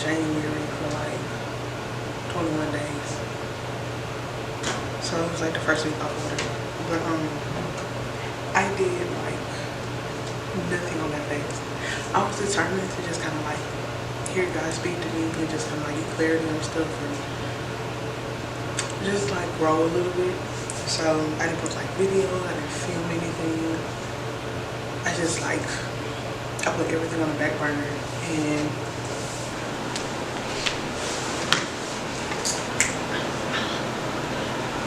January for like 21 days. So it was like the first week off order. But I did like nothing on that fast. I was determined to just kind of like hear God speak to me and just kind of like get clarity on stuff and just like grow a little bit. So I didn't post like videos, I didn't film anything. I just like, I put everything on the back burner and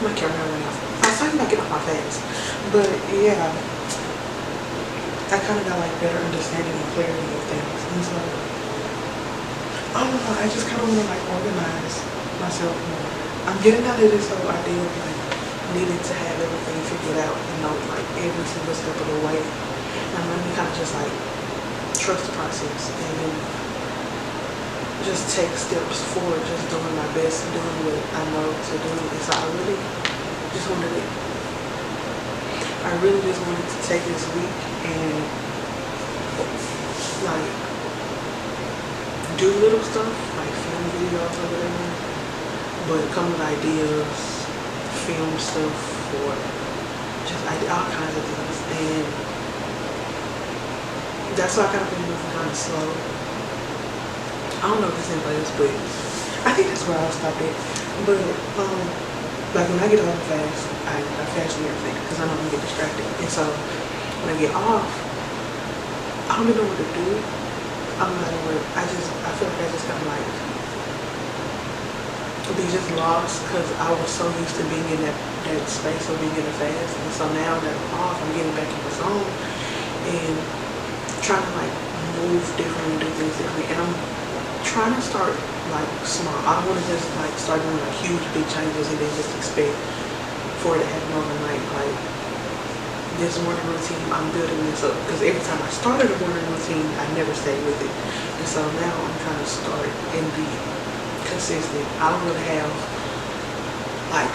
my camera went off. I was talking about getting off my fast, but yeah, I kind of got like better understanding and clarity of things. And so, I don't know, I just kind of want to like organize myself more. I'm getting out of this whole idea of like needing to have everything figured out, you know, like every single step of the way. And I'm learning to kind of just like trust the process and just take steps forward, just doing my best, doing what I know to do. And so I really just wanted to take this week and like do little stuff, like film videos or whatever, but come with ideas, film stuff, or just all kinds of things. And that's why I kind of been moving kind of slow. I don't know if it's in place, but I think that's where I'll stop it. But like when I get off fast, I fast and everything because I know I'm gonna get distracted. And so when I get off, I don't even know what to do. I don't know what. I feel like I just kind of like be just lost because I was so used to being in that space of being in a fast. And so now that I'm off, I'm getting back in the zone and trying to like move differently, do things differently. And I'm trying to start like small. I don't want to just like start doing like huge big changes and then just expect for it to happen overnight. Like this morning routine, I'm building this up because every time I started a morning routine, I never stayed with it. And so now I'm trying to start and be consistent. I don't really have like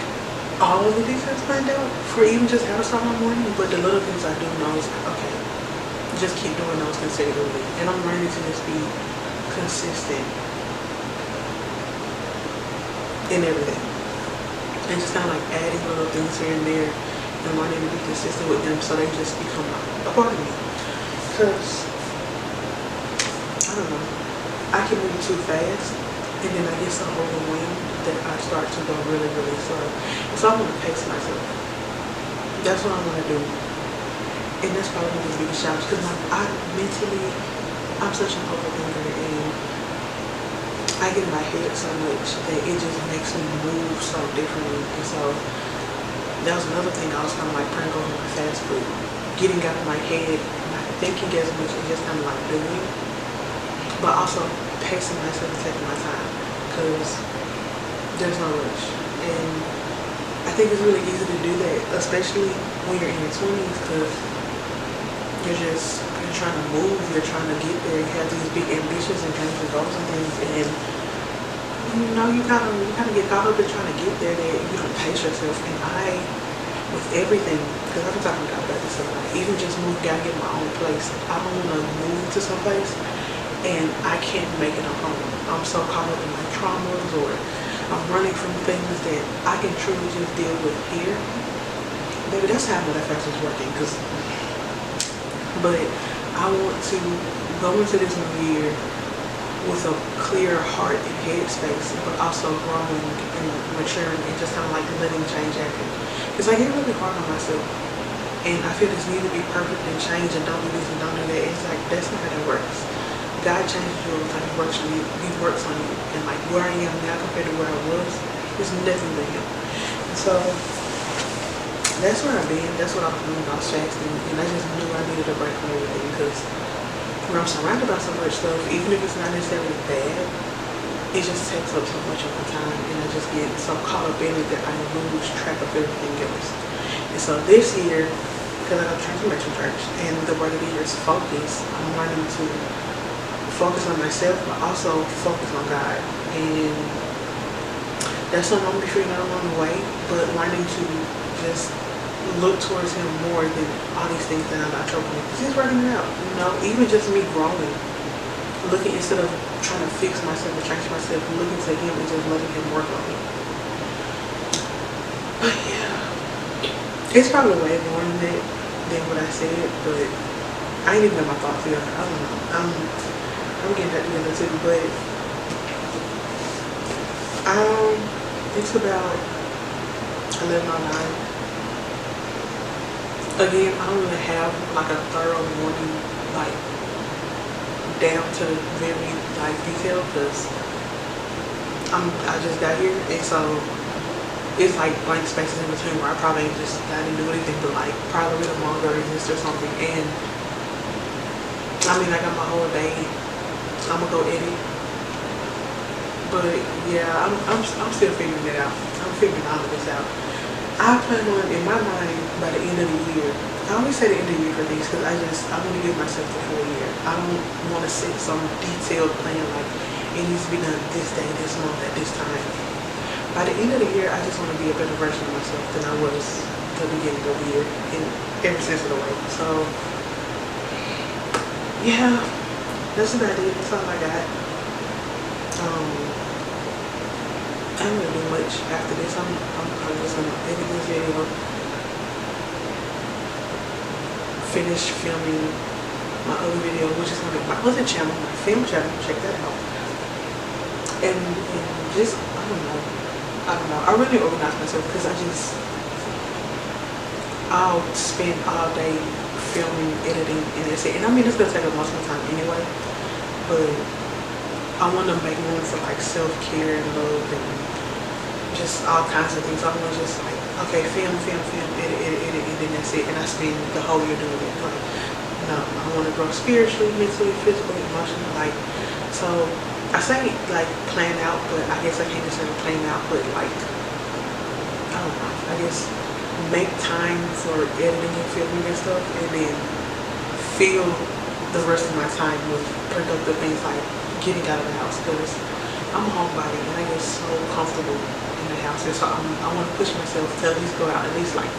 all of the details planned out for even just how to start my morning, but the little things I do know is okay, just keep doing those consecutively. And I'm learning to just be consistent in everything and just kind of like adding little things here and there and learning to be consistent with them so they just become a part of me. Because I don't know, I can move too fast and then I get so overwhelmed that I start to go really, really slow. And so I want to pace myself. That's what I want to do. And that's probably one of the biggest challenges because I'm such an overthinker and I get in my head so much that it just makes me move so differently. And so that was another thing I was kind of like praying over my fast food. Getting out of my head, not thinking as much and just kind of like doing. But also pacing myself and taking my time because there's no rush. And I think it's really easy to do that, especially when you're in your 20s because you're trying to move, you're trying to get there, you have these big ambitions and dreams and goals and things, and you know, you kind of get caught up in trying to get there that you don't pace yourself. And I, with everything, because I've been talking about this a lot, even just moving out, get my own place, I don't want to move to some place and I can't make it a home. I'm so caught up in my traumas or I'm running from things that I can truly just deal with here. Maybe that's how I know that fast is working. But I want to go into this new year with a clear heart and head space, but also growing and maturing and just kind of like letting change happen. Because I get really hard on myself and I feel this need to be perfect and change and don't do this and don't do that. It's like, that's not how that works. God changes you all the time. He works on you. And like where I am now compared to where I was, is nothing but him. And so that's where I've been. That's what I was doing. I was fasting and I just knew I needed a break from everything because when I'm surrounded by so much stuff, even if it's not necessarily bad, it just takes up so much of my time and I just get so caught up in it that I lose track of everything else. And so this year, because I got Transformation Church and the word of the year is focus, I'm learning to focus on myself but also focus on God. And that's something I'm going to be figuring out along the way, but learning to just look towards him more than all these things that I'm not trouble with. Because he's working it out, you know, even just me growing looking, instead of trying to fix myself or change myself, looking to him and just letting him work on me. But yeah, it's probably way more than that than what I said, but I ain't even got my thoughts together. I don't know. I'm getting that together too, but it's about 11:09. Again, I don't really have like a thorough morning, like down to the very like detail, because I just got here, and so it's like blank spaces in between where I probably ain't just I didn't do anything but like probably read a manga or exist or something. And I mean, I got my whole day. I'm gonna go edit, but yeah, I'm still figuring it out. I'm figuring all of this out. I plan on, in my mind, by the end of the year. I always say the end of the year for these because I want to give myself the full year. I don't want to set some detailed plan like it needs to be done this day, this month, at this time. By the end of the year, I just want to be a better version of myself than I was the beginning of the year in every sense of the way. So yeah, that's about it. That's all I got. I ain't gonna do much after this. I'm just gonna edit this video, finish filming my other video, which is gonna be my other channel, my film channel. Check that out. And just I don't know. I really organize myself because I'll spend all day filming, editing, and that's it. And I mean, it's gonna take a lot of time anyway, but I want to make room for like self-care and love and just all kinds of things. I want to just like, okay, film, edit, and then that's it. And I spend the whole year doing it. Like, no, I want to grow spiritually, mentally, physically, emotionally. Like, so I say like plan out, but I guess I can't just say plan out, but like, I don't know. I guess make time for editing and filming and stuff, and then fill the rest of my time with productive things like getting out of the house, because I'm a homebody and I get so comfortable in the house, and so I want to push myself to at least go out at least like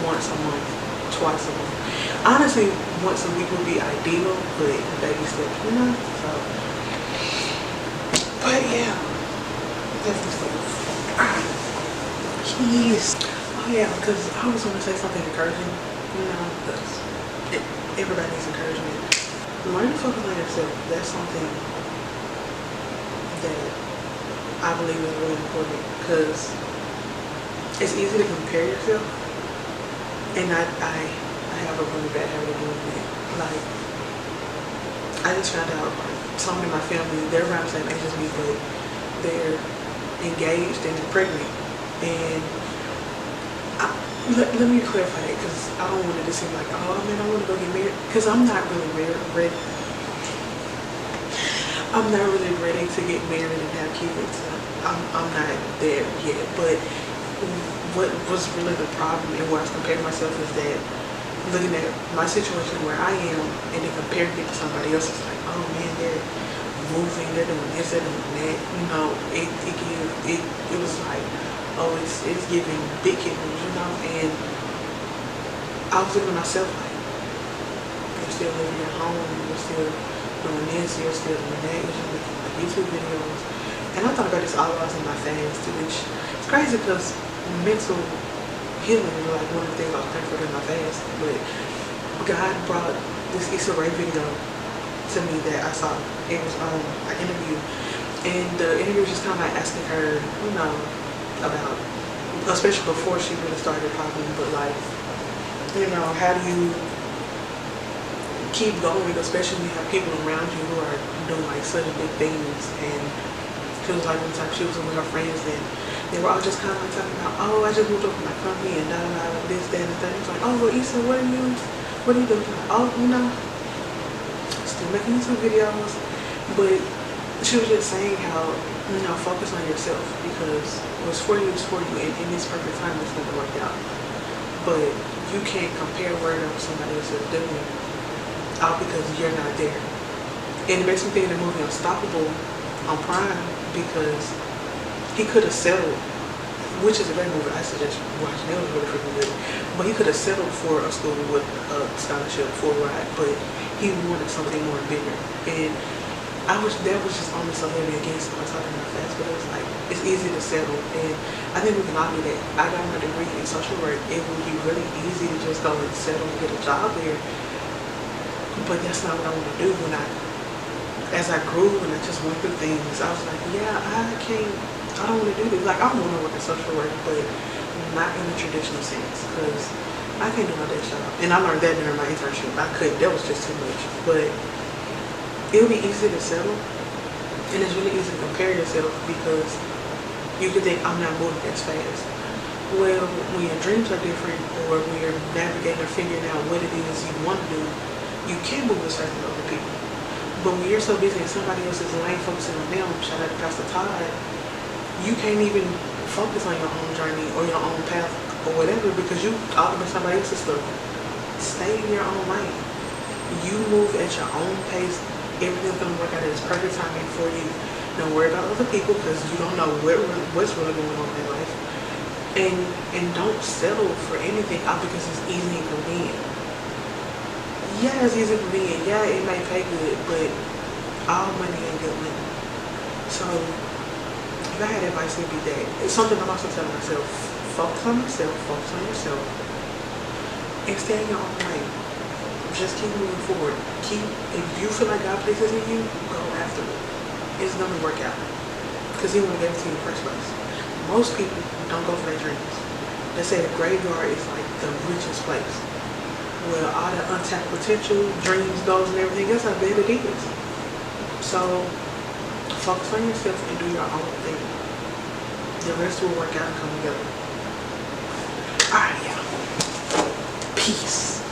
once a month, twice a month. Honestly, once a week would be ideal, but baby steps, you know. So, but yeah, that's the stuff. Jeez. Oh yeah, because I was going to say something encouraging, you know, because everybody needs encouragement. Learn to focus on yourself. That's something that I believe is really important, because it's easy to compare yourself, and I have a really bad habit of doing that. Like, I just found out some in my family, they're around the same age as me, but they're engaged and pregnant, and let me clarify that, because I don't want it to seem like, oh man, I want to go get married, because I'm not really ready. I'm not really ready to get married and have kids. I'm not there yet. But what was really the problem and where I was comparing myself is that looking at my situation where I am and then comparing it to somebody else, it's like, oh man, they're moving, they're doing this, they're doing that. You know, it was like, oh, it's giving big kid moves, you know. And I was looking at myself like, you're still living at home, you're still doing this, you're still doing that, you're just making like YouTube videos. And I thought about this all while I was in my fast, which it's crazy because mental healing is like one of the things I was praying for in my fast. But God brought this Issa Rae video to me that I saw. It was an interview, and the interview was just kind of like asking her, you know, about, especially before she really started probably, but like, you know, how do you keep going, especially when you have people around you who are doing like such big things. And she was like, one time she was with her friends and they were all just kind of like talking about, oh, I just moved up from my company and this, that, and the thing. It's like, oh, well, Issa, what are you doing? Like, oh, you know, still making YouTube videos. But she was just saying how, you know, focus on yourself, because what's for you is for you, and in this perfect time it's going to work out. But you can't compare whatever somebody else is doing all because you're not there. And it makes me think of the movie Unstoppable on Prime, because he could have settled, which is a great movie, I suggest watching. It was really freaking good. But he could have settled for a school with a scholarship for a ride, but he wanted something more bigger. And that was just on me so heavy against my talking about fast, but it was like, it's easy to settle, and I think we can all do that. I got my degree in social work. It would be really easy to just go and settle and get a job there, but that's not what I want to do. As I grew and I just went through things, I was like, yeah, I don't want to do this. Like, I want to work in social work, but not in the traditional sense, because I can't do my day job. And I learned that during my internship. I couldn't, that was just too much. But it'll be easy to settle, and it's really easy to compare yourself, because you could think, I'm not moving as fast. Well, when your dreams are different, or when you're navigating or figuring out what it is you want to do, you can move as fast as other people. But when you're so busy in somebody else's lane focusing on them, shout out to Pastor Todd, you can't even focus on your own journey or your own path or whatever, because you all up in somebody else's stuff. Stay in your own lane. You move at your own pace. Everything's gonna work out at its perfect timing for you. Don't worry about other people, because you don't know what's really going on in their life. And don't settle for anything out because it's easy and convenient. Yeah, it's easy and convenient. Yeah, it may pay good, but all money ain't good money. So if I had advice, it'd be that. It's something I'm also telling myself. Focus on yourself, focus on yourself, and stay in your own lane. Just keep moving forward. If you feel like God places in you, go after it. It's gonna work out, because He won't give it to you in the first place. Most people don't go for their dreams. They say the graveyard is like the richest place. Well, all the untapped potential, dreams, goals, and everything else, I bet it is. So focus on yourself and do your own thing. The rest will work out and come together. Alright, y'all. Peace.